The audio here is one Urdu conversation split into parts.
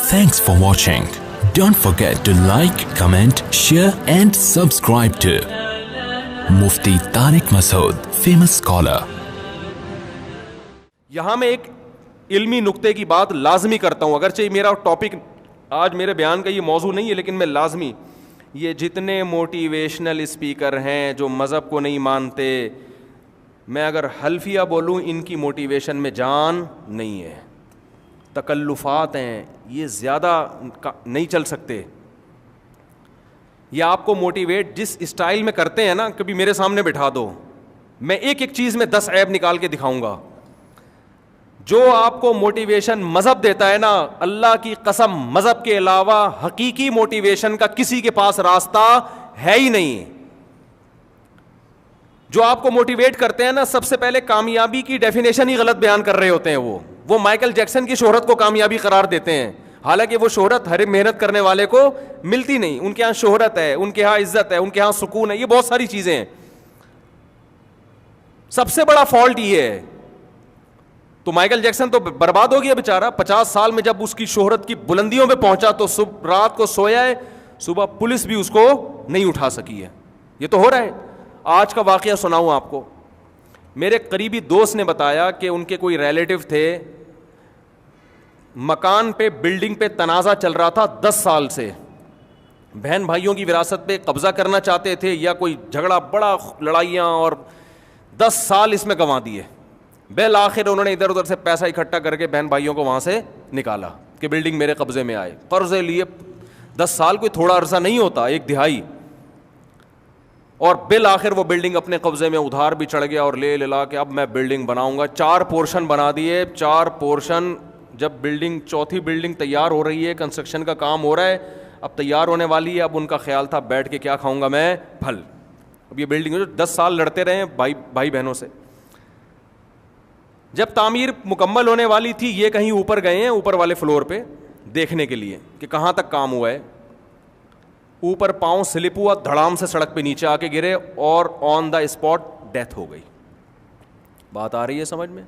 Thanks for watching. Don't forget to like, comment, share and subscribe to Mufti Tariq Masood, famous scholar. یہاں میں ایک علمی نقطے کی بات لازمی کرتا ہوں، اگرچہ میرا ٹاپک آج میرے بیان کا یہ موضوع نہیں ہے، لیکن میں لازمی یہ جتنے موٹیویشنل اسپیکر ہیں جو مذہب کو نہیں مانتے، میں اگر حلفیہ بولوں ان کی موٹیویشن میں جان نہیں ہے، تکلفات ہیں، یہ زیادہ نہیں چل سکتے. یہ آپ کو موٹیویٹ جس اسٹائل میں کرتے ہیں نا، کبھی میرے سامنے بٹھا دو، میں ایک ایک چیز میں 10 عیب نکال کے دکھاؤں گا. جو آپ کو موٹیویشن مذہب دیتا ہے نا، اللہ کی قسم مذہب کے علاوہ حقیقی موٹیویشن کا کسی کے پاس راستہ ہے ہی نہیں. جو آپ کو موٹیویٹ کرتے ہیں نا، سب سے پہلے کامیابی کی ڈیفینیشن ہی غلط بیان کر رہے ہوتے ہیں. وہ مائیکل جیکسن کی شہرت کو کامیابی قرار دیتے ہیں، حالانکہ وہ شہرت ہر محنت کرنے والے کو ملتی نہیں. ان کے ہاں شہرت ہے، ان کے ہاں عزت ہے، ان کے ہاں سکون ہے، یہ بہت ساری چیزیں ہیں. سب سے بڑا فالٹ یہ ہے. تو مائیکل جیکسن تو برباد ہو گیا بیچارہ، 50 سال میں جب اس کی شہرت کی بلندیوں پہ پہنچا تو رات کو سویا ہے، صبح پولیس بھی اس کو نہیں اٹھا سکی ہے. یہ تو ہو رہا ہے. آج کا واقعہ سناؤں آپ کو. میرے قریبی دوست نے بتایا کہ ان کے کوئی ریلیٹیو تھے، مکان پہ بلڈنگ پہ تنازع چل رہا تھا 10 سال سے، بہن بھائیوں کی وراثت پہ قبضہ کرنا چاہتے تھے یا کوئی جھگڑا، بڑا لڑائیاں، اور 10 سال اس میں گنوا دیے. بالآخر انہوں نے ادھر ادھر سے پیسہ اکٹھا کر کے بہن بھائیوں کو وہاں سے نکالا کہ بلڈنگ میرے قبضے میں آئے. قرضے لیے 10 سال کوئی تھوڑا عرصہ نہیں ہوتا، 1/2. اور بالآخر وہ بلڈنگ اپنے قبضے میں ادھار بھی چڑھ گیا اور لے لا کے اب میں بلڈنگ بناؤں گا. 4 پورشن بنا دیے. 4 پورشن. جب بلڈنگ چوتھی بلڈنگ تیار ہو رہی ہے، کنسٹرکشن کا کام ہو رہا ہے، اب تیار ہونے والی ہے. اب ان کا خیال تھا بیٹھ کے کیا کھاؤں گا میں، پھل. اب یہ بلڈنگ جو 10 سال لڑتے رہے بھائی بہنوں سے، جب تعمیر مکمل ہونے والی تھی، یہ کہیں اوپر گئے ہیں، اوپر والے فلور پہ دیکھنے کے لیے کہ کہاں تک کام ہوا ہے. اوپر پاؤں سلپ ہوا، دھڑام سے سڑک پہ نیچے آ کے گرے اور آن دا اسپاٹ ڈیتھ ہو گئی. بات آ رہی ہے سمجھ میں؟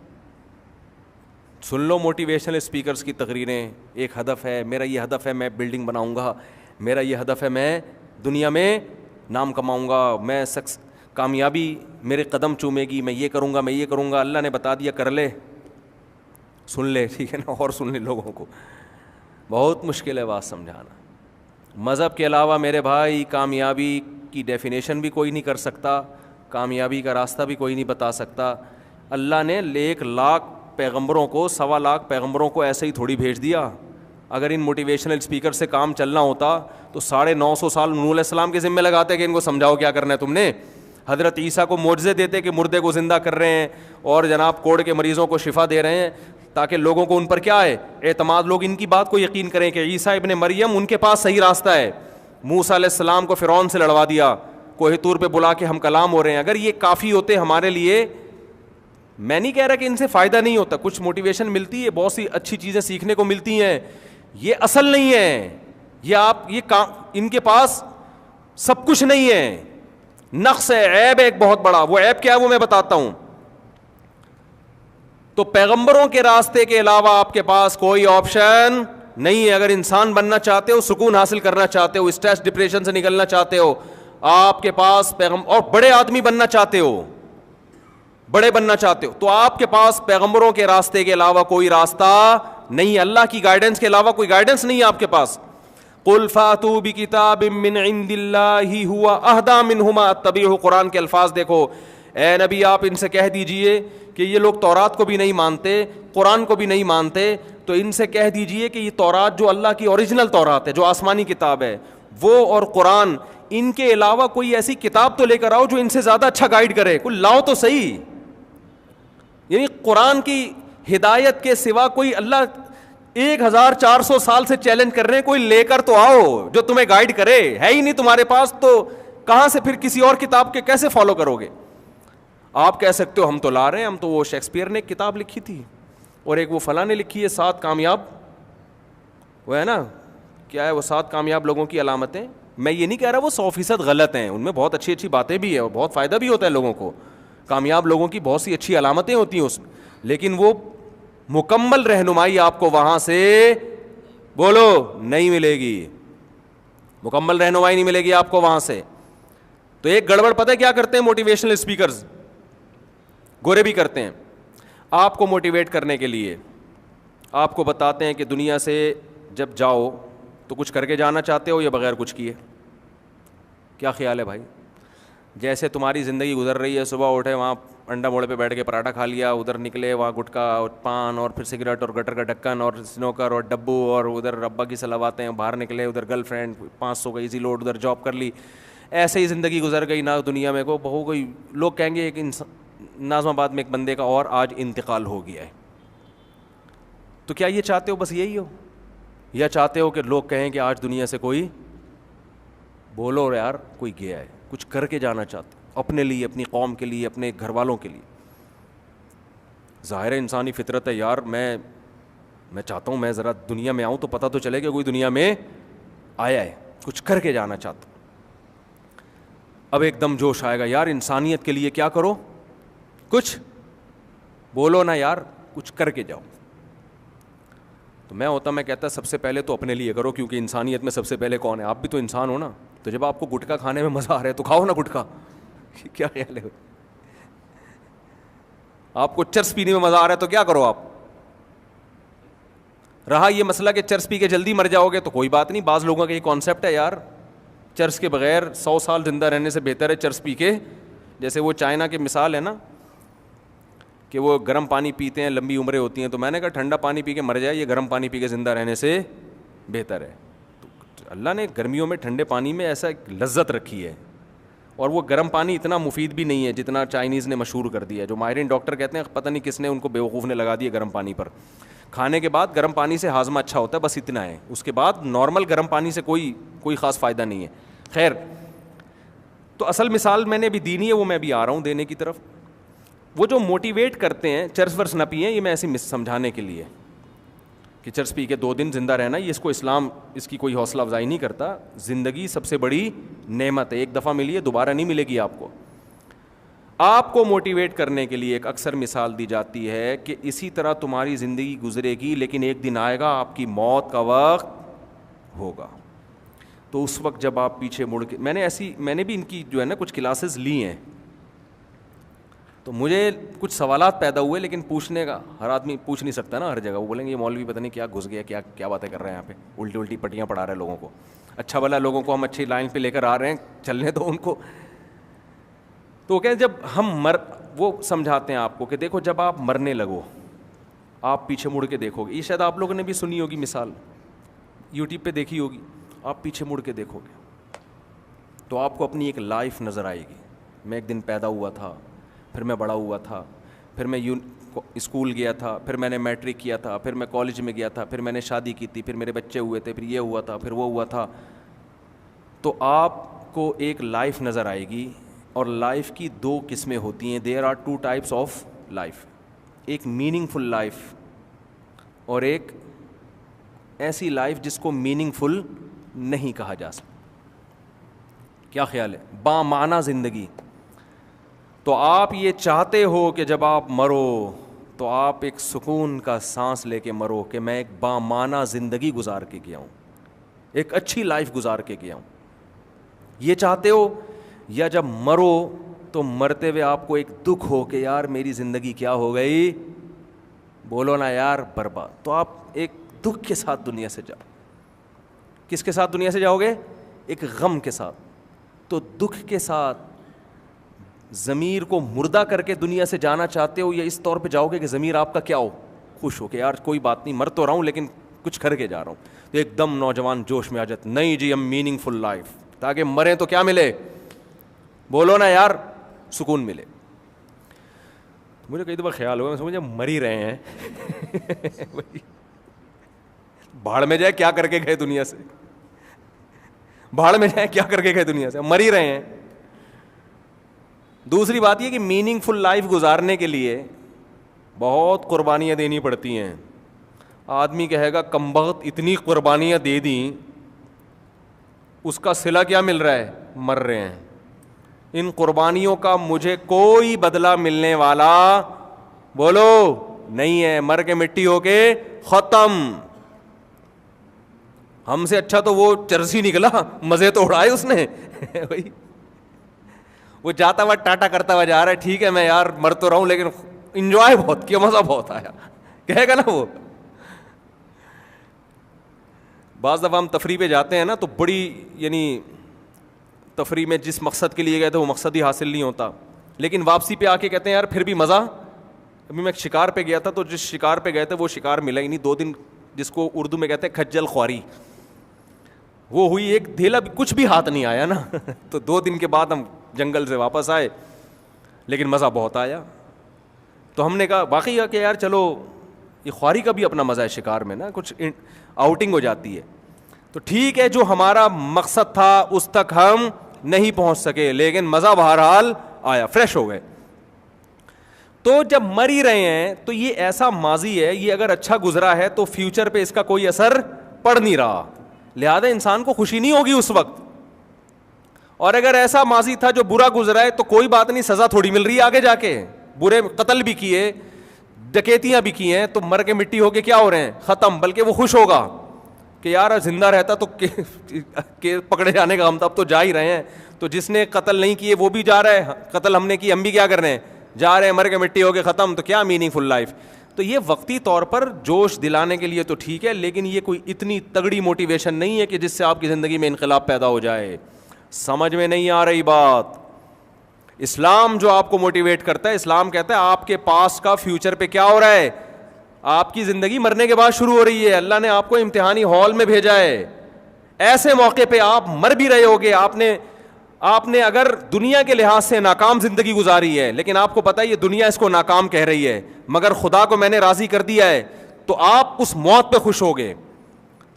سن لو موٹیویشنل اسپیکرز کی تقریریں. ایک ہدف ہے، میرا یہ ہدف ہے میں بلڈنگ بناؤں گا، میرا یہ ہدف ہے میں دنیا میں نام کماؤں گا، میں کامیابی میرے قدم چومے گی، میں یہ کروں گا، میں یہ کروں گا. اللہ نے بتا دیا کر لے، سن لے، ٹھیک ہے نا، اور سن لے. لوگوں کو بہت مشکل ہے بات سمجھانا. مذہب کے علاوہ میرے بھائی کامیابی کی ڈیفینیشن بھی کوئی نہیں کر سکتا، کامیابی کا راستہ بھی کوئی نہیں بتا سکتا. اللہ نے 1 لاکھ پیغمبروں کو، 1.25 لاکھ پیغمبروں کو ایسے ہی تھوڑی بھیج دیا. اگر ان موٹیویشنل اسپیکر سے کام چلنا ہوتا تو 950 سال نوح علیہ السلام کے ذمہ لگاتے کہ ان کو سمجھاؤ کیا کرنا ہے تم نے. حضرت عیسیٰ کو معجزے دیتے کہ مردے کو زندہ کر رہے ہیں اور جناب کوڑ کے مریضوں کو شفا دے رہے ہیں، تاکہ لوگوں کو ان پر کیا ہے، اعتماد، لوگ ان کی بات کو یقین کریں کہ عیسیٰ ابن مریم ان کے پاس صحیح راستہ ہے. موسیٰ علیہ السلام کو فرعون سے لڑوا دیا، کوہ طور پہ بلا کے ہم کلام ہو رہے ہیں. اگر یہ کافی ہوتے ہمارے لیے، میں نہیں کہہ رہا کہ ان سے فائدہ نہیں ہوتا، کچھ موٹیویشن ملتی ہے، بہت سی اچھی چیزیں سیکھنے کو ملتی ہیں، یہ اصل نہیں ہے. یہ ان کے پاس سب کچھ نہیں ہے، نقص ہے، عیب ہے ایک بہت بڑا. وہ عیب کیا ہے وہ میں بتاتا ہوں. تو پیغمبروں کے راستے کے علاوہ آپ کے پاس کوئی آپشن نہیں ہے. اگر انسان بننا چاہتے ہو، سکون حاصل کرنا چاہتے ہو، اسٹریس ڈپریشن سے نکلنا چاہتے ہو، آپ کے پاس اور بڑے آدمی بننا چاہتے ہو، بڑے بننا چاہتے ہو، تو آپ کے پاس پیغمبروں کے راستے کے علاوہ کوئی راستہ نہیں ہے. اللہ کی گائیڈنس کے علاوہ کوئی گائیڈنس نہیں ہے آپ کے پاس. قل فاتوا بکتاب من عند اللہ هو اہدی منہما اتبعہ. قرآن کے الفاظ دیکھو. اے نبی آپ ان سے کہہ دیجئے کہ یہ لوگ تورات کو بھی نہیں مانتے، قرآن کو بھی نہیں مانتے، تو ان سے کہہ دیجئے کہ یہ تورات جو اللہ کی اوریجنل تورات ہے، جو آسمانی کتاب ہے، وہ اور قرآن، ان کے علاوہ کوئی ایسی کتاب تو لے کر آؤ جو ان سے زیادہ اچھا گائیڈ کرے. کوئی لاؤ تو صحیح. یعنی قرآن کی ہدایت کے سوا کوئی، اللہ 1400 سال سے چیلنج کر رہے ہیں، کوئی لے کر تو آؤ جو تمہیں گائیڈ کرے. ہے ہی نہیں تمہارے پاس، تو کہاں سے پھر کسی اور کتاب کے کیسے فالو کرو گے؟ آپ کہہ سکتے ہو ہم تو لا رہے ہیں، ہم تو، وہ شیکسپیئر نے ایک کتاب لکھی تھی اور ایک وہ فلاں نے لکھی ہے 7 کامیاب، وہ ہے نا، کیا ہے وہ 7 کامیاب لوگوں کی علامتیں. میں یہ نہیں کہہ رہا وہ 100% غلط ہیں، ان میں بہت اچھی اچھی باتیں بھی ہیں اور بہت فائدہ بھی ہوتا ہے لوگوں کو. کامیاب لوگوں کی بہت سی اچھی علامتیں ہوتی ہیں اس میں، لیکن وہ مکمل رہنمائی آپ کو وہاں سے بولو نہیں ملے گی, مکمل رہنمائی نہیں ملے گی آپ کو وہاں سے. تو ایک گڑبڑ پتہ ہے کیا کرتے ہیں موٹیویشنل اسپیکرز, گورے بھی کرتے ہیں, آپ کو موٹیویٹ کرنے کے لیے آپ کو بتاتے ہیں کہ دنیا سے جب جاؤ تو کچھ کر کے جانا چاہتے ہو یا بغیر کچھ کیے. کیا خیال ہے بھائی؟ جیسے تمہاری زندگی گزر رہی ہے, صبح اٹھے وہاں انڈا موڑے پہ بیٹھ کے پراٹھا کھا لیا, ادھر نکلے وہاں گٹکا اور پان اور پھر سگریٹ اور گٹر کا ڈھکن اور سنوکر اور ڈبو, اور ادھر ابا کی سلاواتیں, باہر نکلے ادھر گرل فرینڈ 500 کا ایزی لوڈ, ادھر جاب کر لی, ایسے ہی زندگی گزر گئی. نہ دنیا میں کو بہو کوئی لوگ کہیں گے ایک ناظم آباد میں ایک بندے کا اور آج انتقال ہو گیا ہے. تو کیا یہ چاہتے ہو بس یہی ہو, یا چاہتے ہو کہ لوگ کہیں کہ آج دنیا سے کوئی, بولو یار کوئی گیا ہے, کچھ کر کے جانا چاہتے اپنے لیے, اپنی قوم کے لیے, اپنے گھر والوں کے لیے. ظاہر انسانی فطرت ہے یار, میں چاہتا ہوں میں ذرا دنیا میں آؤں تو پتہ تو چلے کہ کوئی دنیا میں آیا ہے, کچھ کر کے جانا چاہتا ہوں. اب ایک دم جوش آئے گا یار انسانیت کے لیے کیا کرو, کچھ بولو نا یار, کچھ کر کے جاؤ. تو میں کہتا سب سے پہلے تو اپنے لیے کرو, کیونکہ انسانیت میں سب سے پہلے کون ہے؟ آپ بھی تو انسان ہو نا. تو جب آپ کو گٹکا کھانے میں مزہ آ رہا ہے تو کھاؤ نا گٹکا. کیا خیال ہے؟ آپ کو چرس پینے میں مزہ آ رہا ہے تو کیا کرو آپ. رہا یہ مسئلہ کہ چرس پی کے جلدی مر جاؤ گے تو کوئی بات نہیں, بعض لوگوں کا یہ کانسیپٹ ہے یار چرس کے بغیر 100 سال زندہ رہنے سے بہتر ہے چرس پی کے. جیسے وہ چائنا کی مثال ہے نا کہ وہ گرم پانی پیتے ہیں لمبی عمریں ہوتی ہیں, تو میں نے کہا ٹھنڈا پانی پی کے مر جائے یہ گرم پانی پی کے زندہ رہنے سے بہتر ہے. تو اللہ نے گرمیوں میں ٹھنڈے پانی میں ایسا ایک لذت رکھی ہے, اور وہ گرم پانی اتنا مفید بھی نہیں ہے جتنا چائنیز نے مشہور کر دیا ہے. جو ماہرین ڈاکٹر کہتے ہیں پتہ نہیں کس نے ان کو بیوقوف نے لگا دیا گرم پانی پر. کھانے کے بعد گرم پانی سے ہاضمہ اچھا ہوتا ہے, بس اتنا ہے. اس کے بعد نارمل گرم پانی سے کوئی خاص فائدہ نہیں ہے. خیر, تو اصل مثال میں نے بھی دینی ہے, وہ میں بھی آ رہا ہوں دینے کی طرف. وہ جو موٹیویٹ کرتے ہیں چرس ورس نہ پئیں, یہ میں ایسے سمجھانے کے لیے کہ چرس پی کے 2 دن زندہ رہنا, یہ اس کو اسلام اس کی کوئی حوصلہ افزائی نہیں کرتا. زندگی سب سے بڑی نعمت ہے, ایک دفعہ ملی ہے دوبارہ نہیں ملے گی آپ کو. آپ کو موٹیویٹ کرنے کے لیے ایک اکثر مثال دی جاتی ہے کہ اسی طرح تمہاری زندگی گزرے گی, لیکن ایک دن آئے گا آپ کی موت کا وقت ہوگا. تو اس وقت جب آپ پیچھے مڑ کے, میں نے بھی ان کی جو ہے نا کچھ کلاسز لی ہیں, تو مجھے کچھ سوالات پیدا ہوئے, لیکن پوچھنے کا ہر آدمی پوچھ نہیں سکتا نا ہر جگہ. وہ بولیں گے یہ مولوی پتہ نہیں کیا گھس گیا, کیا باتیں کر رہے ہیں یہاں پہ, الٹی پٹیاں پڑھا رہے ہیں لوگوں کو. اچھا بھلا لوگوں کو ہم اچھی لائن پہ لے کر آ رہے ہیں, چلنے دو ان کو. تو کہیں جب ہم وہ سمجھاتے ہیں آپ کو کہ دیکھو جب آپ مرنے لگو آپ پیچھے مڑ کے دیکھو گے. یہ شاید آپ لوگوں نے بھی سنی ہوگی مثال, یوٹیوب پہ دیکھی ہوگی. آپ پیچھے مڑ کے دیکھو گے تو آپ کو اپنی ایک لائف نظر آئے گی. میں ایک دن پیدا ہوا تھا, پھر میں بڑا ہوا تھا, پھر میں اسکول گیا تھا, پھر میں نے میٹرک کیا تھا, پھر میں کالج میں گیا تھا, پھر میں نے شادی کی تھی, پھر میرے بچے ہوئے تھے, پھر یہ ہوا تھا, پھر وہ ہوا تھا. تو آپ کو ایک لائف نظر آئے گی, اور لائف کی 2 قسمیں ہوتی ہیں. There are 2 types of life, ایک میننگ فل لائف اور ایک ایسی لائف جس کو میننگ فل نہیں کہا جا سکتا. کیا خیال ہے؟ بامعنی زندگی. تو آپ یہ چاہتے ہو کہ جب آپ مرو تو آپ ایک سکون کا سانس لے کے مرو کہ میں ایک بامعنی زندگی گزار کے گیا ہوں, ایک اچھی لائف گزار کے گیا ہوں. یہ چاہتے ہو؟ یا جب مرو تو مرتے ہوئے آپ کو ایک دکھ ہو کہ یار میری زندگی کیا ہو گئی, بولو نا یار برباد. تو آپ ایک دکھ کے ساتھ دنیا سے جاؤ. کس کے ساتھ دنیا سے جاؤ گے؟ ایک غم کے ساتھ. تو دکھ کے ساتھ ضمیر کو مردہ کر کے دنیا سے جانا چاہتے ہو, یا اس طور پہ جاؤ گے کہ ضمیر آپ کا کیا ہو, خوش ہو کہ یار کوئی بات نہیں, مر تو رہا ہوں لیکن کچھ کر کے جا رہا ہوں. تو ایک دم نوجوان جوش میں آ جاتے, نہیں جی ہم میننگ فل لائف, تاکہ مریں تو کیا ملے, بولو نا یار, سکون ملے. مجھے کئی دفعہ خیال ہوا, میں سمجھا مر ہی رہے ہیں, بھاڑ میں جائے کیا کر کے گئے دنیا سے, بھاڑ میں جائے کیا کر کے گئے دنیا سے, مر ہی رہے ہیں. دوسری بات یہ کہ میننگ فل لائف گزارنے کے لیے بہت قربانیاں دینی پڑتی ہیں. آدمی کہے گا کمبخت اتنی قربانیاں دے دیں, اس کا صلہ کیا مل رہا ہے, مر رہے ہیں. ان قربانیوں کا مجھے کوئی بدلہ ملنے والا بولو نہیں ہے, مر کے مٹی ہو کے ختم. ہم سے اچھا تو وہ چرسی نکلا, مزے تو اڑائے اس نے. وہ جاتا ہوا ٹاٹا کرتا ہوا جا رہا ہے, ٹھیک ہے میں یار مر تو رہا ہوں لیکن انجوائے بہت کیا, مزہ بہت آیا, کہے گا نا وہ. بعض دفعہ ہم تفریح پہ جاتے ہیں نا تو بڑی, یعنی تفریح میں جس مقصد کے لیے گئے تھے وہ مقصد ہی حاصل نہیں ہوتا, لیکن واپسی پہ آ کے کہتے ہیں یار پھر بھی مزہ. ابھی میں شکار پہ گیا تھا تو جس شکار پہ گئے تھے وہ شکار ملا ہی نہیں. 2 دن جس کو اردو میں کہتے ہیں کھجل خواری, وہ ہوئی, ایک دھیلا بھی کچھ بھی ہاتھ نہیں آیا نا. تو 2 دن کے بعد ہم جنگل سے واپس آئے, لیکن مزہ بہت آیا. تو ہم نے کہا باقی کہ یار چلو یہ خواری کا بھی اپنا مزہ ہے شکار میں نا, کچھ آؤٹنگ ہو جاتی ہے. تو ٹھیک ہے جو ہمارا مقصد تھا اس تک ہم نہیں پہنچ سکے, لیکن مزہ بہرحال آیا, فریش ہو گئے. تو جب مر ہی رہے ہیں تو یہ ایسا ماضی ہے, یہ اگر اچھا گزرا ہے تو فیوچر پہ اس کا کوئی اثر پڑ نہیں رہا, لہذا انسان کو خوشی نہیں ہوگی اس وقت. اور اگر ایسا ماضی تھا جو برا گزرا ہے تو کوئی بات نہیں, سزا تھوڑی مل رہی ہے آگے جا کے. برے قتل بھی کیے, ڈکیتیاں بھی کی ہیں, تو مر کے مٹی ہو کے کیا ہو رہے ہیں, ختم. بلکہ وہ خوش ہوگا کہ یار زندہ رہتا تو پکڑے جانے کا ہم تو اب تو جا ہی رہے ہیں. تو جس نے قتل نہیں کیے وہ بھی جا رہا ہے, قتل ہم نے کی, ہم بھی کیا کر رہے ہیں, جا رہے ہیں, مر کے مٹی ہو کے ختم. تو کیا میننگ فل لائف. تو یہ وقتی طور پر جوش دلانے کے لیے تو ٹھیک ہے, لیکن یہ کوئی اتنی تگڑی موٹیویشن نہیں ہے کہ جس سے آپ کی زندگی میں انقلاب پیدا ہو جائے. سمجھ میں نہیں آ رہی بات. اسلام جو آپ کو موٹیویٹ کرتا ہے, اسلام کہتا ہے آپ کے پاس کا فیوچر پہ کیا ہو رہا ہے, آپ کی زندگی مرنے کے بعد شروع ہو رہی ہے. اللہ نے آپ کو امتحانی ہال میں بھیجا ہے, ایسے موقع پہ آپ مر بھی رہے ہوگے. آپ نے اگر دنیا کے لحاظ سے ناکام زندگی گزاری ہے, لیکن آپ کو پتا ہے یہ دنیا اس کو ناکام کہہ رہی ہے, مگر خدا کو میں نے راضی کر دیا ہے, تو آپ اس موت پہ خوش ہوگے.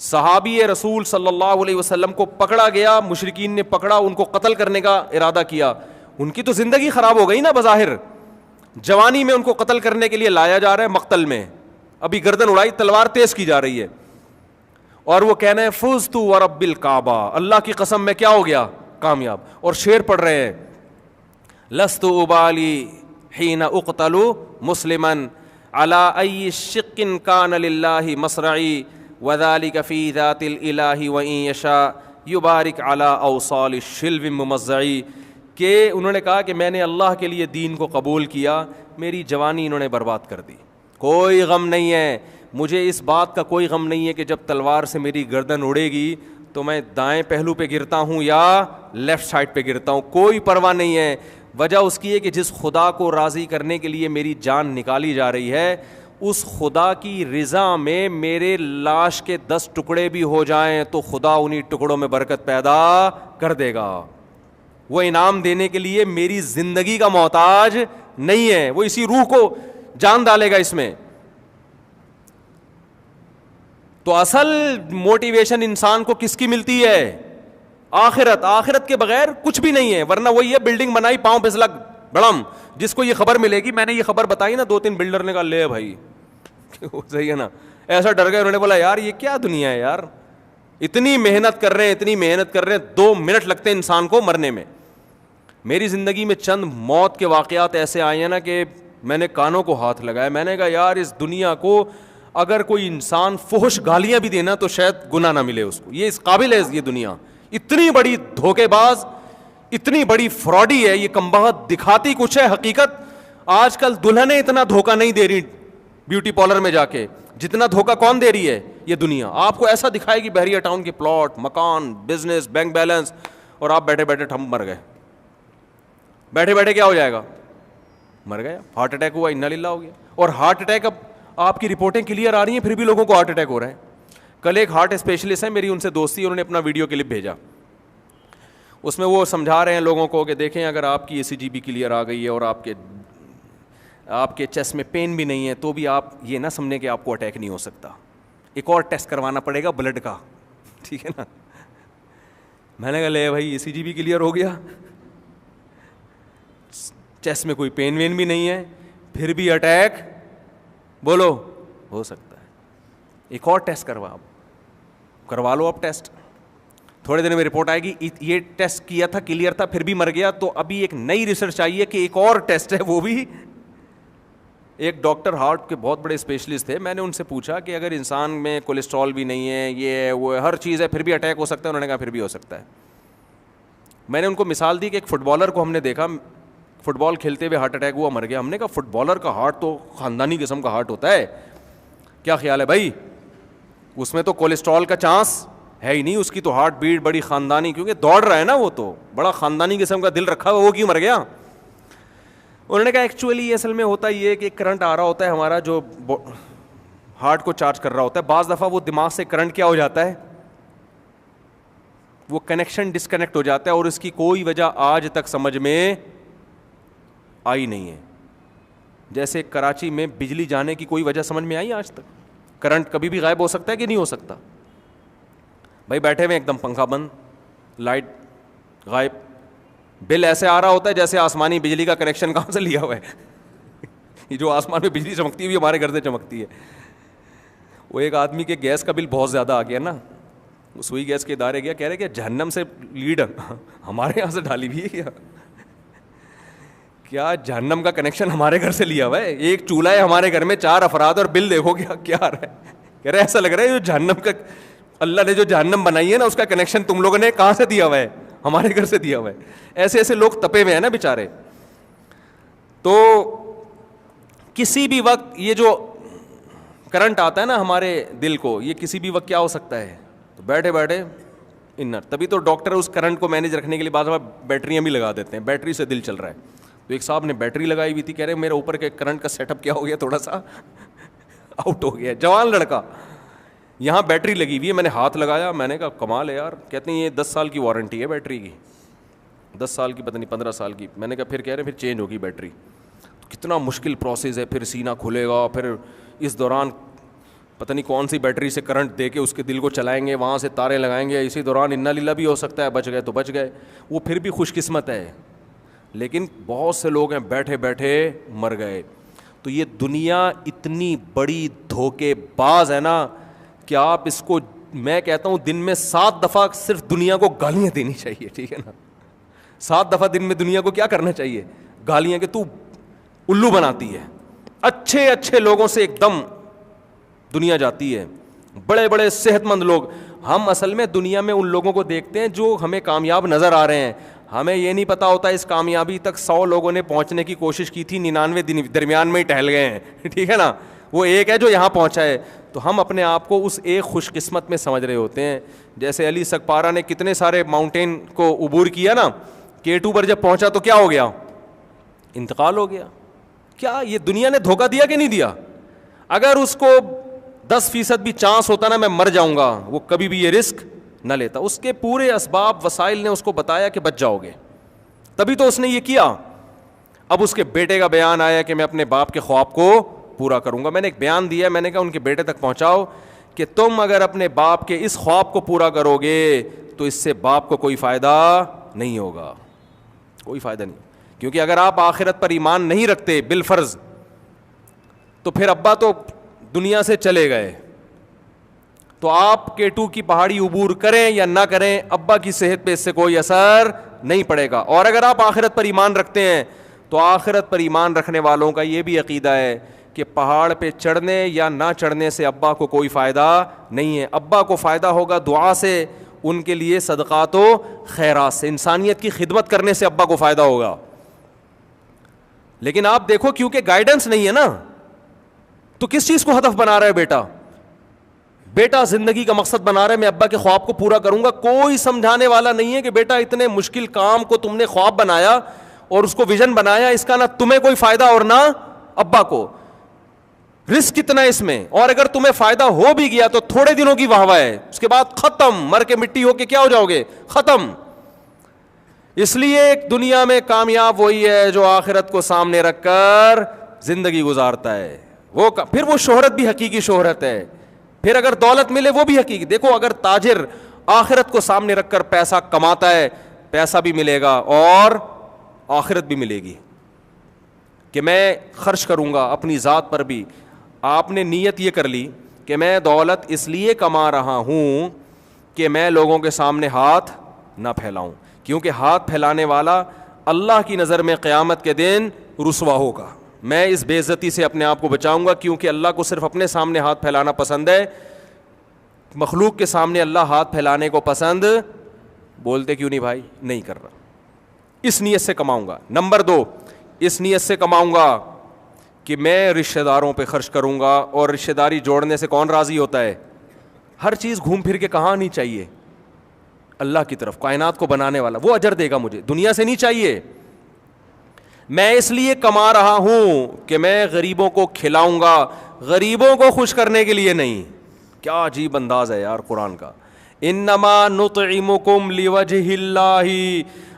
صحابی رسول صلی اللہ علیہ وسلم کو پکڑا گیا, مشرکین نے پکڑا, ان کو قتل کرنے کا ارادہ کیا. ان کی تو زندگی خراب ہو گئی نا بظاہر, جوانی میں ان کو قتل کرنے کے لیے لایا جا رہا ہے مقتل میں, ابھی گردن اڑائی, تلوار تیز کی جا رہی ہے, اور وہ کہنا ہے فزت ورب الکعبہ, اللہ کی قسم میں کیا ہو گیا, کامیاب. اور شعر پڑھ رہے ہیں لست ابالی حین اقتل مسلما علی ای شق کان للہ مصرعی وذلک فی ذات الالہ وان یشاء یبارک علی اوصال الشلو ممزعی. کہ انہوں نے کہا کہ میں نے اللہ کے لیے دین کو قبول کیا, میری جوانی انہوں نے برباد کر دی. کوئی غم نہیں ہے مجھے, اس بات کا کوئی غم نہیں ہے کہ جب تلوار سے میری گردن اڑے گی تو میں دائیں پہلو پہ گرتا ہوں یا لیفٹ سائڈ پہ گرتا ہوں, کوئی پرواہ نہیں ہے. وجہ اس کی ہے کہ جس خدا کو راضی کرنے کے لیے میری جان نکالی جا رہی ہے, اس خدا کی رضا میں میرے لاش کے 10 ٹکڑے بھی ہو جائیں تو خدا انہی ٹکڑوں میں برکت پیدا کر دے گا. وہ انعام دینے کے لیے میری زندگی کا محتاج نہیں ہے, وہ اسی روح کو جان ڈالے گا اس میں. تو اصل موٹیویشن انسان کو کس کی ملتی ہے, آخرت. آخرت کے بغیر کچھ بھی نہیں ہے, ورنہ وہی ہے بلڈنگ بنائی پاؤں پھسلا بڑم, جس کو یہ خبر ملے گی, میں نے یہ خبر بتائی نا 2-3 بلڈر نے کہا لے بھائی صحیح ہے نا, ایسا ڈر گئے, انہوں نے بولا یار یہ کیا دنیا ہے یار, اتنی محنت کر رہے ہیں, اتنی محنت کر رہے ہیں, 2 منٹ لگتے ہیں انسان کو مرنے میں. میری زندگی میں چند موت کے واقعات ایسے آئے ہیں نا کہ میں نے کانوں کو ہاتھ لگایا, میں نے کہا یار اس دنیا کو اگر کوئی انسان فحش گالیاں بھی دینا تو شاید گناہ نہ ملے اس کو, یہ اس قابل ہے یہ دنیا. اتنی بڑی دھوکے باز, اتنی بڑی فراڈی ہے یہ, کمبخت دکھاتی کچھ ہے, حقیقت آج کل دلہنیں اتنا دھوکہ نہیں دے رہی بیوٹی پارلر میں جا کے, جتنا دھوکہ کون دے رہی ہے یہ دنیا. آپ کو ایسا دکھائے گی بحریہ ٹاؤن کے پلاٹ, مکان, بزنس, بینک بیلنس, اور آپ بیٹھے بیٹھے ٹھم مر گئے. بیٹھے بیٹھے کیا ہو جائے گا, مر گیا, ہارٹ اٹیک ہوا, انا للہ ہو گیا. اور ہارٹ اٹیک اب آپ کی رپورٹیں کلیئر آ رہی ہیں, پھر بھی لوگوں کو ہارٹ اٹیک ہو رہا ہے. کل ایک ہارٹ اسپیشلسٹ ہے میری, ان سے دوستی, انہوں نے اپنا ویڈیو کلپ بھیجا, اس میں وہ سمجھا رہے ہیں لوگوں کو کہ دیکھیں اگر آپ کی ECG بھی کلیئر آ گئی ہے اور آپ کے چیسٹ میں پین بھی نہیں ہے تو بھی آپ یہ نہ سمجھیں کہ آپ کو اٹیک نہیں ہو سکتا, ایک اور ٹیسٹ کروانا پڑے گا بلڈ کا, ٹھیک ہے نا. میں نے کہا لے بھائی ECG بھی کلیئر ہو گیا, چیسٹ میں کوئی پین وین بھی نہیں ہے, پھر بھی اٹیک بولو ہو سکتا ہے, ایک اور ٹیسٹ کروا لو اب ٹیسٹ, تھوڑے دن میں رپورٹ آئے گی یہ ٹیسٹ کیا تھا کلیئر تھا پھر بھی مر گیا, تو ابھی ایک نئی ریسرچ آئی ہے کہ ایک اور ٹیسٹ ہے وہ بھی ایک ڈاکٹر ہارٹ کے بہت بڑے اسپیشلسٹ تھے, میں نے ان سے پوچھا کہ اگر انسان میں کولیسٹرول بھی نہیں ہے, یہ ہے وہ ہے, ہر چیز ہے, پھر بھی اٹیک ہو سکتا ہے؟ انہوں نے کہا پھر بھی ہو سکتا ہے. میں نے ان کو مثال دی کہ ایک فٹ بالر کو ہم نے دیکھا فٹ بال کھیلتے ہوئے ہارٹ اٹیک ہوا, مر گیا. ہم نے کہا فٹ بالر کا ہارٹ تو خاندانی قسم کا ہارٹ ہوتا ہے, کیا خیال ہے بھائی؟ اس میں تو کولیسٹرول کا چانس ہے ہی نہیں, اس کی تو ہارٹ بیٹ بڑی خاندانی, کیونکہ دوڑ رہا ہے نا, وہ تو بڑا خاندانی قسم کا دل رکھا ہوا, وہ کیوں مر گیا؟ انہوں نے کہا ایکچولی اصل میں ہوتا یہ ہے کہ کرنٹ آ رہا ہوتا ہے ہمارا جو ہارٹ کو چارج کر رہا ہوتا ہے, بعض دفعہ وہ دماغ سے کرنٹ کیا ہو جاتا ہے, وہ کنیکشن ڈسکنیکٹ ہو جاتا ہے, اور اس کی کوئی وجہ آج تک سمجھ میں آئی نہیں ہے. جیسے کراچی میں بجلی جانے کی کوئی وجہ سمجھ میں آئی آج تک؟ کرنٹ کبھی بھی غائب ہو سکتا ہے کہ نہیں ہو سکتا؟ بھائی بیٹھے ہوئے ایک دم پنکھا بند, لائٹ غائب, بل ایسے آ رہا ہوتا ہے جیسے آسمانی بجلی کا کنیکشن کہاں سے لیا ہوا ہے. یہ جو آسمان میں بجلی چمکتی ہے ہمارے گھر سے چمکتی ہے. وہ ایک آدمی کے گیس کا بل بہت زیادہ آ گیا نا, سوئی گیس کے ادارے گیا, کہہ رہے کہ جہنم سے لیڈ ہمارے یہاں سے ڈالی ہوئی ہے کیا جہنم کا کنیکشن ہمارے گھر سے لیا ہوا ہے؟ ایک چولہا ہے ہمارے گھر میں, 4 افراد, اور بل دیکھو کیا آ رہا ہے. کہہ رہے ایسا لگ رہا ہے جو جہنم کا, اللہ نے جو جہنم بنائی ہے نا, اس کا کنیکشن تم لوگوں نے کہاں سے دیا ہوا ہے؟ ہمارے گھر سے دیا ہوا ہے. ایسے ایسے لوگ تپے ہوئے ہیں نا بیچارے. تو کسی بھی وقت یہ جو کرنٹ آتا ہے نا ہمارے دل کو, یہ کسی بھی وقت کیا ہو سکتا ہے. تو بیٹھے بیٹھے انر, تبھی تو ڈاکٹر اس کرنٹ کو مینیج رکھنے کے لیے بعض بیٹریاں بھی لگا دیتے ہیں, بیٹری سے دل چل رہا ہے. تو ایک صاحب نے بیٹری لگائی ہوئی تھی, کہہ رہے میرے اوپر کے کرنٹ کا سیٹ اپ کیا ہو گیا, تھوڑا سا آؤٹ ہو گیا. جوان لڑکا, یہاں بیٹری لگی ہوئی ہے, میں نے ہاتھ لگایا, میں نے کہا کمال ہے یار. کہتے ہیں یہ 10 سال کی وارنٹی ہے بیٹری کی, 10 سال کی, پتہ نہیں 15 سال کی. میں نے کہا پھر کہہ رہے پھر چینج ہوگی بیٹری. تو کتنا مشکل پروسیس ہے, پھر سینہ کھلے گا, پھر اس دوران پتہ نہیں کون سی بیٹری سے کرنٹ دے کے اس کے دل کو چلائیں گے, وہاں سے تاریں لگائیں گے, اسی دوران انا للہ بھی ہو سکتا ہے, بچ گئے تو بچ گئے. وہ پھر بھی خوش قسمت ہے, لیکن بہت سے لوگ ہیں بیٹھے بیٹھے مر گئے. تو یہ دنیا اتنی بڑی دھوکے باز ہے نا کہ آپ اس کو, میں کہتا ہوں دن میں 7 دفعہ صرف دنیا کو گالیاں دینی چاہیے, ٹھیک ہے نا. 7 دفعہ دن میں دنیا کو کیا کرنا چاہیے؟ گالیاں, کہ تو الو بناتی ہے. اچھے اچھے لوگوں سے ایک دم دنیا جاتی ہے, بڑے بڑے صحت مند لوگ. ہم اصل میں دنیا میں ان لوگوں کو دیکھتے ہیں جو ہمیں کامیاب نظر آ رہے ہیں, ہمیں یہ نہیں پتا ہوتا اس کامیابی تک 100 لوگوں نے پہنچنے کی کوشش کی تھی, 99 درمیان میں ہی ٹہل گئے ہیں, ٹھیک ہے نا. وہ ایک ہے جو یہاں پہنچا ہے. تو ہم اپنے آپ کو اس ایک خوش قسمت میں سمجھ رہے ہوتے ہیں. جیسے علی سکپارہ نے کتنے سارے ماؤنٹین کو عبور کیا نا, K2 پر جب پہنچا تو کیا ہو گیا؟ انتقال ہو گیا. کیا یہ دنیا نے دھوکہ دیا کہ نہیں دیا؟ اگر اس کو 10% بھی چانس ہوتا نا میں مر جاؤں گا, وہ کبھی بھی یہ رسک نہ لیتا. اس کے پورے اسباب وسائل نے اس کو بتایا کہ بچ جاؤ گے, تبھی تو اس نے یہ کیا. اب اس کے بیٹے کا بیان آیا کہ میں اپنے باپ کے خواب کو پورا کروں گا. میں نے ایک بیان دیا, میں نے کہا ان کے بیٹے تک پہنچاؤ کہ تم اگر اپنے باپ کے اس خواب کو پورا کرو گے تو اس سے باپ کو کوئی فائدہ نہیں ہوگا, کوئی فائدہ نہیں. کیونکہ اگر آپ آخرت پر ایمان نہیں رکھتے بالفرض, تو پھر ابا تو دنیا سے چلے گئے, تو آپ K2 کی پہاڑی عبور کریں یا نہ کریں, ابا کی صحت پہ اس سے کوئی اثر نہیں پڑے گا. اور اگر آپ آخرت پر ایمان رکھتے ہیں تو آخرت پر ایمان رکھنے والوں کا یہ بھی عقیدہ ہے کہ پہاڑ پہ چڑھنے یا نہ چڑھنے سے ابا کو کوئی فائدہ نہیں ہے. ابا کو فائدہ ہوگا دعا سے, ان کے لیے صدقات و خیرات سے, انسانیت کی خدمت کرنے سے ابا کو فائدہ ہوگا. لیکن آپ دیکھو کیونکہ گائیڈنس نہیں ہے نا, تو کس چیز کو ہدف بنا رہا ہے بیٹا؟ بیٹا زندگی کا مقصد بنا رہا ہے میں ابا کے خواب کو پورا کروں گا. کوئی سمجھانے والا نہیں ہے کہ بیٹا اتنے مشکل کام کو تم نے خواب بنایا اور اس کو ویژن بنایا, اس کا نہ تمہیں کوئی فائدہ اور نہ ابا کو. رسک کتنا ہے اس میں, اور اگر تمہیں فائدہ ہو بھی گیا تو تھوڑے دنوں کی واہ واہ ہے, اس کے بعد ختم, مر کے مٹی ہو کے کیا ہو جاؤ گے, ختم. اس لیے ایک دنیا میں کامیاب وہی ہے جو آخرت کو سامنے رکھ کر زندگی گزارتا ہے. وہ پھر وہ شہرت بھی حقیقی شہرت ہے, پھر اگر دولت ملے وہ بھی حقیقی. دیکھو اگر تاجر آخرت کو سامنے رکھ کر پیسہ کماتا ہے, پیسہ بھی ملے گا اور آخرت بھی ملے گی کہ میں خرچ کروں گا اپنی ذات پر بھی. آپ نے نیت یہ کر لی کہ میں دولت اس لیے کما رہا ہوں کہ میں لوگوں کے سامنے ہاتھ نہ پھیلاؤں, کیونکہ ہاتھ پھیلانے والا اللہ کی نظر میں قیامت کے دن رسوا ہوگا. میں اس بے عزتی سے اپنے آپ کو بچاؤں گا, کیونکہ اللہ کو صرف اپنے سامنے ہاتھ پھیلانا پسند ہے, مخلوق کے سامنے اللہ ہاتھ پھیلانے کو پسند, بولتے کیوں نہیں بھائی, نہیں کر رہا. اس نیت سے کماؤں گا. نمبر 2, اس نیت سے کماؤں گا کہ میں رشتہ داروں پہ خرچ کروں گا, اور رشتہ داری جوڑنے سے کون راضی ہوتا ہے؟ ہر چیز گھوم پھر کے کہاں نہیں چاہیے, اللہ کی طرف, کائنات کو بنانے والا, وہ اجر دے گا مجھے, دنیا سے نہیں چاہیے. میں اس لیے کما رہا ہوں کہ میں غریبوں کو کھلاؤں گا, غریبوں کو خوش کرنے کے لیے نہیں. کیا عجیب انداز ہے یار قرآن کا. انما نطعمکم لوجہ اللہ,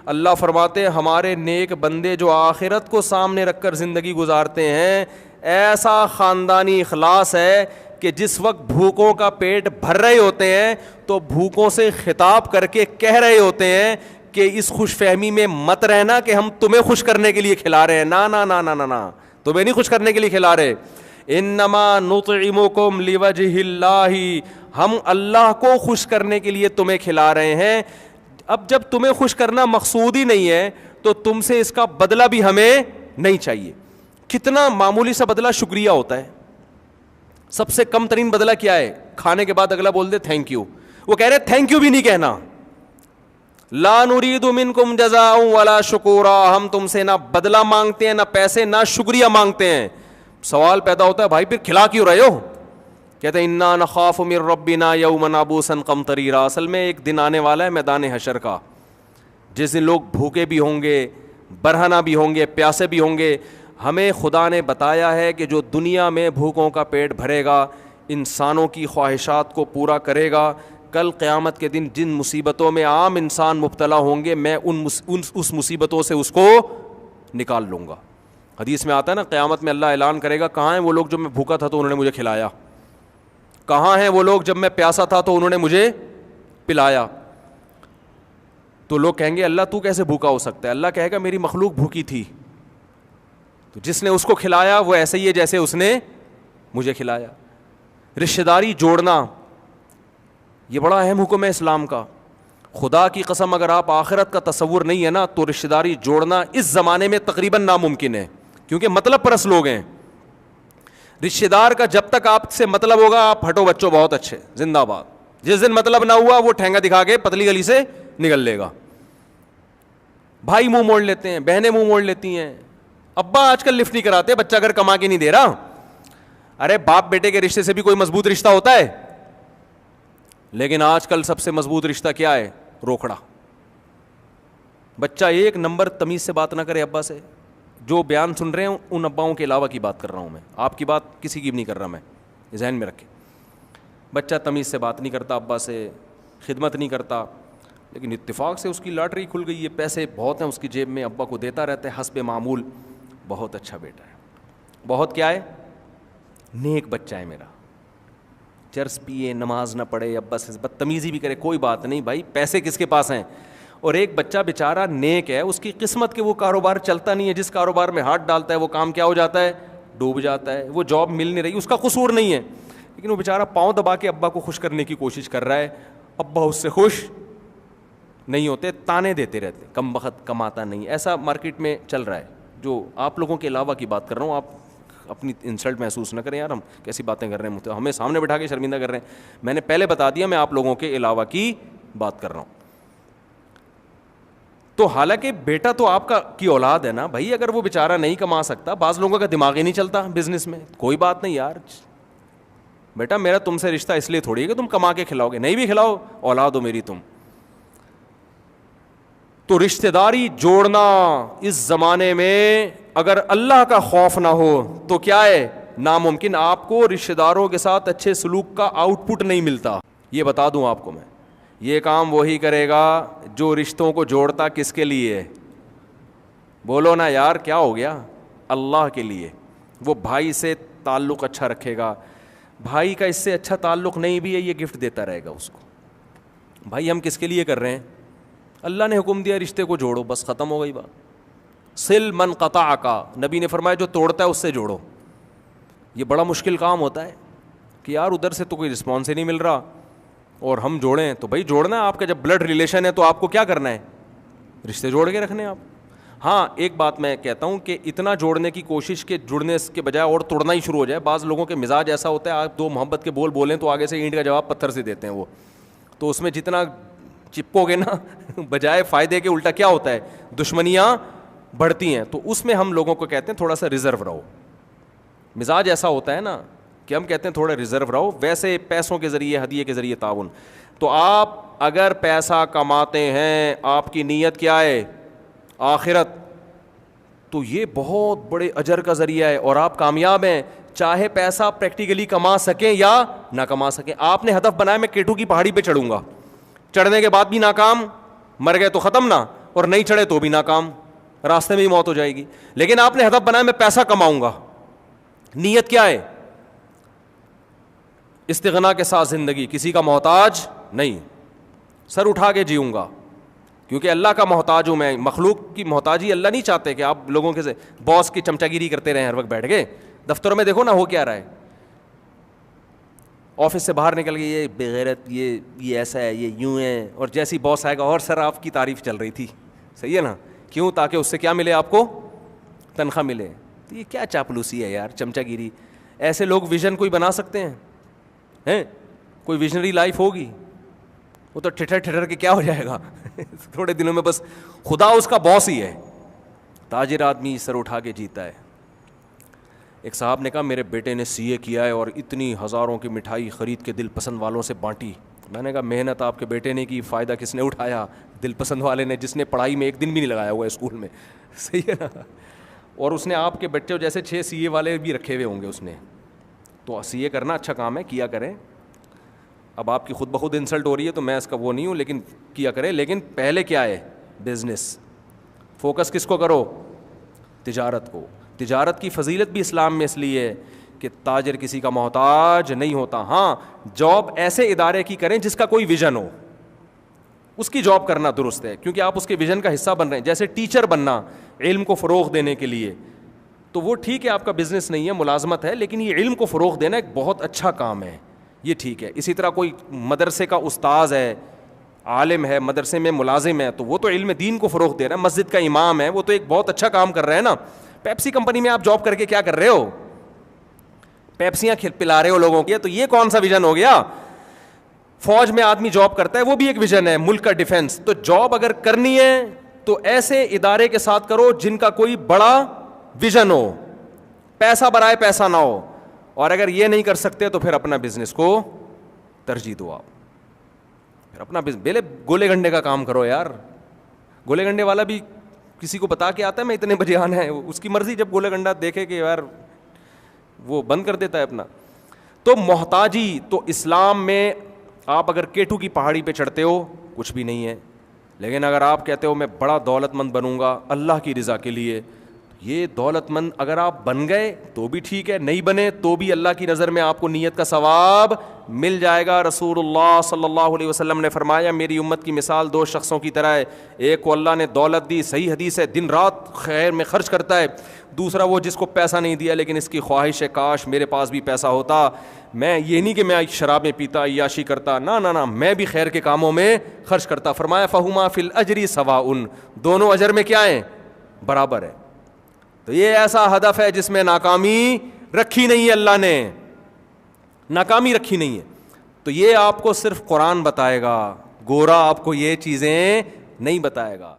اللہ فرماتے ہیں ہمارے نیک بندے جو آخرت کو سامنے رکھ کر زندگی گزارتے ہیں, ایسا خاندانی اخلاص ہے کہ جس وقت بھوکوں کا پیٹ بھر رہے ہوتے ہیں تو بھوکوں سے خطاب کر کے کہہ رہے ہوتے ہیں کہ اس خوش فہمی میں مت رہنا کہ ہم تمہیں خوش کرنے کے لیے کھلا رہے ہیں, نا نا نا نا نا, تمہیں نہیں خوش کرنے کے لیے کھلا رہے. انما نطعمکم لوجہ اللہ, ہم اللہ کو خوش کرنے کے لیے تمہیں کھلا رہے ہیں. اب جب تمہیں خوش کرنا مقصود ہی نہیں ہے تو تم سے اس کا بدلہ بھی ہمیں نہیں چاہیے. کتنا معمولی سا بدلہ شکریہ ہوتا ہے. سب سے کم ترین بدلہ کیا ہے؟ کھانے کے بعد اگلا بول دے تھینک یو. وہ کہہ رہے تھینک یو بھی نہیں کہنا. لا نرید منکم جزاء ولا شکورا, ہم تم سے نہ بدلہ مانگتے ہیں, نہ پیسے, نہ شکریہ مانگتے ہیں. سوال پیدا ہوتا ہے بھائی پھر کھلا کیوں رہے ہو؟ کہتے ہیں انا نخاف من ربنا یوما عبوسا قمطریرا. اصل میں ایک دن آنے والا ہے میدان حشر کا, جس دن لوگ بھوکے بھی ہوں گے, برہنہ بھی ہوں گے, پیاسے بھی ہوں گے. ہمیں خدا نے بتایا ہے کہ جو دنیا میں بھوکوں کا پیٹ بھرے گا, انسانوں کی خواہشات کو پورا کرے گا, کل قیامت کے دن جن مصیبتوں میں عام انسان مبتلا ہوں گے میں اس مصیبتوں سے اس کو نکال لوں گا. حدیث میں آتا ہے نا, قیامت میں اللہ اعلان کرے گا کہاں ہیں وہ لوگ جب میں بھوکا تھا تو انہوں نے مجھے کھلایا, کہاں ہیں وہ لوگ جب میں پیاسا تھا تو انہوں نے مجھے پلایا. تو لوگ کہیں گے اللہ تو کیسے بھوکا ہو سکتا ہے؟ اللہ کہے گا میری مخلوق بھوکی تھی, تو جس نے اس کو کھلایا وہ ایسے ہی ہے جیسے اس نے مجھے کھلایا. رشتہ داری جوڑنا یہ بڑا اہم حکم ہے اسلام کا. خدا کی قسم اگر آپ آخرت کا تصور نہیں ہے نا تو رشتہ داری جوڑنا اس زمانے میں تقریباً ناممکن ہے, کیونکہ مطلب پرست لوگ ہیں. رشتہ دار کا جب تک آپ سے مطلب ہوگا آپ ہٹو بچوں بہت اچھے زندہ باد, جس دن مطلب نہ ہوا وہ ٹھینگا دکھا کے پتلی گلی سے نکل لے گا. بھائی منہ موڑ لیتے ہیں, بہنیں منہ موڑ لیتی ہیں. ابا آج کل لفٹ نہیں کراتے, بچہ اگر کما کے نہیں دے رہا. ارے باپ بیٹے کے رشتے سے بھی کوئی مضبوط رشتہ ہوتا ہے, لیکن آج کل سب سے مضبوط رشتہ کیا ہے؟ روکڑا. بچہ ایک نمبر تمیز سے بات نہ کرے ابا سے. جو بیان سن رہے ہیں ان اباؤں کے علاوہ کی بات کر رہا ہوں میں, آپ کی بات کسی کی بھی نہیں کر رہا میں, ذہن میں رکھیں. بچہ تمیز سے بات نہیں کرتا ابا سے, خدمت نہیں کرتا, لیکن اتفاق سے اس کی لاٹری کھل گئی ہے, پیسے بہت ہیں اس کی جیب میں, ابا کو دیتا رہتا ہے حسب معمول. بہت اچھا بیٹا ہے, بہت کیا ہے, نیک بچہ ہے میرا. چرس پیے, نماز نہ پڑھے, ابا سے بدتمیزی بھی کرے, کوئی بات نہیں بھائی, پیسے کس کے پاس ہیں. اور ایک بچہ بیچارہ نیک ہے, اس کی قسمت کے وہ کاروبار چلتا نہیں ہے, جس کاروبار میں ہاتھ ڈالتا ہے وہ کام کیا ہو جاتا ہے, ڈوب جاتا ہے. وہ جاب مل نہیں رہی, اس کا قصور نہیں ہے, لیکن وہ بیچارہ پاؤں دبا کے ابا کو خوش کرنے کی کوشش کر رہا ہے. ابا اس سے خوش نہیں ہوتے, تانے دیتے رہتے, کم بخت کماتا نہیں. ایسا مارکیٹ میں چل رہا ہے, جو آپ لوگوں کے علاوہ کی بات کر رہا ہوں. آپ اپنی انسلٹ محسوس نہ کریں یار, ہم کیسی باتیں کر رہے ہیں, ہمیں سامنے بٹھا کے شرمندہ کر رہے ہیں. میں نے پہلے بتا دیا میں آپ لوگوں کے علاوہ کی بات کر رہا ہوں. تو حالانکہ بیٹا تو آپ کا کی اولاد ہے نا بھائی, اگر وہ بیچارہ نہیں کما سکتا, بعض لوگوں کا دماغ ہی نہیں چلتا بزنس میں, کوئی بات نہیں یار, بیٹا میرا تم سے رشتہ اس لیے تھوڑی ہے کہ تم کما کے کھلاؤ گے, نہیں بھی کھلاؤ, اولاد ہو میری تم. تو رشتہ داری جوڑنا اس زمانے میں اگر اللہ کا خوف نہ ہو تو کیا ہے, ناممکن. آپ کو رشتہ داروں کے ساتھ اچھے سلوک کا آؤٹ پٹ نہیں ملتا. یہ بتا دوں آپ کو میں, یہ کام وہی کرے گا جو رشتوں کو جوڑتا کس کے لیے, بولو نا یار کیا ہو گیا, اللہ کے لیے. وہ بھائی سے تعلق اچھا رکھے گا, بھائی کا اس سے اچھا تعلق نہیں بھی ہے یہ گفٹ دیتا رہے گا اس کو. بھائی ہم کس کے لیے کر رہے ہیں, اللہ نے حکم دیا رشتے کو جوڑو, بس ختم ہو گئی بات. سل من قطعک, نبی نے فرمایا جو توڑتا ہے اس سے جوڑو. یہ بڑا مشکل کام ہوتا ہے کہ یار ادھر سے تو کوئی رسپانس ہی نہیں مل رہا اور ہم جوڑیں. تو بھائی جوڑنا ہے, آپ کا جب بلڈ ریلیشن ہے تو آپ کو کیا کرنا ہے, رشتے جوڑ کے رکھنے ہیں آپ. ہاں ایک بات میں کہتا ہوں کہ اتنا جوڑنے کی کوشش کہ جڑنے کے بجائے اور توڑنا ہی شروع ہو جائے. بعض لوگوں کے مزاج ایسا ہوتا ہے, آپ دو محبت کے بول بولیں تو آگے سے اینٹ کا جواب پتھر سے دیتے ہیں وہ, تو اس میں جتنا چپکو گے نا بجائے فائدے کے الٹا کیا ہوتا ہے, دشمنیاں بڑھتی ہیں. تو اس میں ہم لوگوں کو کہتے ہیں تھوڑا سا ریزرو رہو. مزاج ایسا ہوتا ہے نا کہ ہم کہتے ہیں تھوڑا ریزرو رہو. ویسے پیسوں کے ذریعے, ہدیے کے ذریعے تعاون, تو آپ اگر پیسہ کماتے ہیں, آپ کی نیت کیا ہے, آخرت, تو یہ بہت بڑے اجر کا ذریعہ ہے اور آپ کامیاب ہیں. چاہے پیسہ پریکٹیکلی کما سکیں یا نہ کما سکیں. آپ نے ہدف بنایا میں کیٹو کی پہاڑی پہ چڑھوں گا, چڑھنے کے بعد بھی ناکام, مر گئے تو ختم نا, اور نہیں چڑھے تو بھی ناکام, راستے میں ہی موت ہو جائے گی. لیکن آپ نے ہدف بنایا میں پیسہ کماؤں گا, نیت کیا ہے, استغنا کے ساتھ زندگی, کسی کا محتاج نہیں, سر اٹھا کے جیوں گا, کیونکہ اللہ کا محتاج ہوں میں. مخلوق کی محتاجی اللہ نہیں چاہتے کہ آپ لوگوں کے باس کی چمچا گیری کرتے رہیں ہر وقت بیٹھ کے. دفتروں میں دیکھو نا ہو کیا رہا ہے, آفس سے باہر نکل کے یہ بغیرت, یہ ایسا ہے, یہ یوں ہے, اور جیسی باس آئے گا اور سر آپ کی تعریف چل رہی تھی, صحیح ہے نا, کیوں, تاکہ اس سے کیا ملے, آپ کو تنخواہ ملے. تو یہ کیا چاپلوسی ہے یار, چمچا گیری. ایسے لوگ ویژن کوئی بنا سکتے ہیں, کوئی ویژنری لائف ہوگی؟ وہ تو ٹھٹر کے کیا ہو جائے گا تھوڑے دنوں میں, بس خدا اس کا باس ہی ہے. تاجر آدمی سر اٹھا کے جیتا ہے. ایک صاحب نے کہا میرے بیٹے نے CA کیا ہے اور اتنی ہزاروں کی مٹھائی خرید کے دل پسند والوں سے بانٹی. میں نے کہا محنت آپ کے بیٹے نے کی, فائدہ کس نے اٹھایا, دل پسند والے نے, جس نے پڑھائی میں ایک دن بھی نہیں لگایا ہوا ہے اسکول میں, صحیح ہے نا. اور اس نے آپ کے بچے جیسے 6 CA والے بھی رکھے ہوئے ہوں گے اس نے. تو CA کرنا اچھا کام ہے, کیا کریں. اب آپ کی خود بخود انسلٹ ہو رہی ہے تو میں اس کا وہ نہیں ہوں, لیکن کیا کریں. لیکن پہلے کیا ہے, بزنس. فوکس کس کو کرو, تجارت کو. تجارت کی فضیلت بھی اسلام میں اس لیے ہے کہ تاجر کسی کا محتاج نہیں ہوتا. ہاں جاب ایسے ادارے کی کریں جس کا کوئی ویژن ہو, اس کی جاب کرنا درست ہے, کیونکہ آپ اس کے ویژن کا حصہ بن رہے ہیں. جیسے ٹیچر بننا علم کو فروغ دینے کے لیے, تو وہ ٹھیک ہے, آپ کا بزنس نہیں ہے, ملازمت ہے, لیکن یہ علم کو فروغ دینا ایک بہت اچھا کام ہے, یہ ٹھیک ہے. اسی طرح کوئی مدرسے کا استاذ ہے, عالم ہے, مدرسے میں ملازم ہے, تو وہ تو علم دین کو فروغ دے رہا ہے. مسجد کا امام ہے, وہ تو ایک بہت اچھا کام کر رہے ہیں نا. پیپسی کمپنی میں آپ جاب کر کے کیا کر رہے ہو, پیپسیاں پلا رہے ہو لوگوں کی, تو یہ کون سا ویژن ہو گیا. فوج میں آدمی جاب کرتا ہے, وہ بھی ایک ویژن ہے, ملک کا ڈیفنس. تو جاب اگر کرنی ہے تو ایسے ادارے کے ساتھ کرو جن کا کوئی بڑا ویژن ہو, پیسہ برائے پیسہ نہ ہو. اور اگر یہ نہیں کر سکتے تو پھر اپنا بزنس کو ترجیح دو. آپ پھر اپنا بیلے گولے گنڈے کا کام کرو یار. گولے گنڈے والا بھی کسی کو بتا کے آتا ہے میں اتنے بجے آنا ہے, اس کی مرضی, جب گولے گنڈا دیکھے کہ یار وہ بند کر دیتا ہے اپنا. تو محتاجی تو اسلام میں آپ اگر کیٹو کی پہاڑی پہ چڑھتے ہو کچھ بھی نہیں ہے, لیکن اگر آپ کہتے ہو میں بڑا دولت مند بنوں گا اللہ کی رضا کے لیے, یہ دولت مند اگر آپ بن گئے تو بھی ٹھیک ہے, نہیں بنے تو بھی اللہ کی نظر میں آپ کو نیت کا ثواب مل جائے گا. رسول اللہ صلی اللہ علیہ وسلم نے فرمایا میری امت کی مثال 2 شخصوں کی طرح ہے, ایک کو اللہ نے دولت دی, صحیح حدیث ہے, دن رات خیر میں خرچ کرتا ہے. دوسرا وہ جس کو پیسہ نہیں دیا لیکن اس کی خواہش ہے کاش میرے پاس بھی پیسہ ہوتا, میں یہ نہیں کہ میں شرابیں پیتا, عیاشی کرتا, نہ میں بھی خیر کے کاموں میں خرچ کرتا. فرمایا فہما فی الاجر سواء, دونوں اجر میں کیا ہیں, برابر ہے. تو یہ ایسا ہدف ہے جس میں ناکامی رکھی نہیں ہے, اللہ نے ناکامی رکھی نہیں ہے. تو یہ آپ کو صرف قرآن بتائے گا, گورا آپ کو یہ چیزیں نہیں بتائے گا.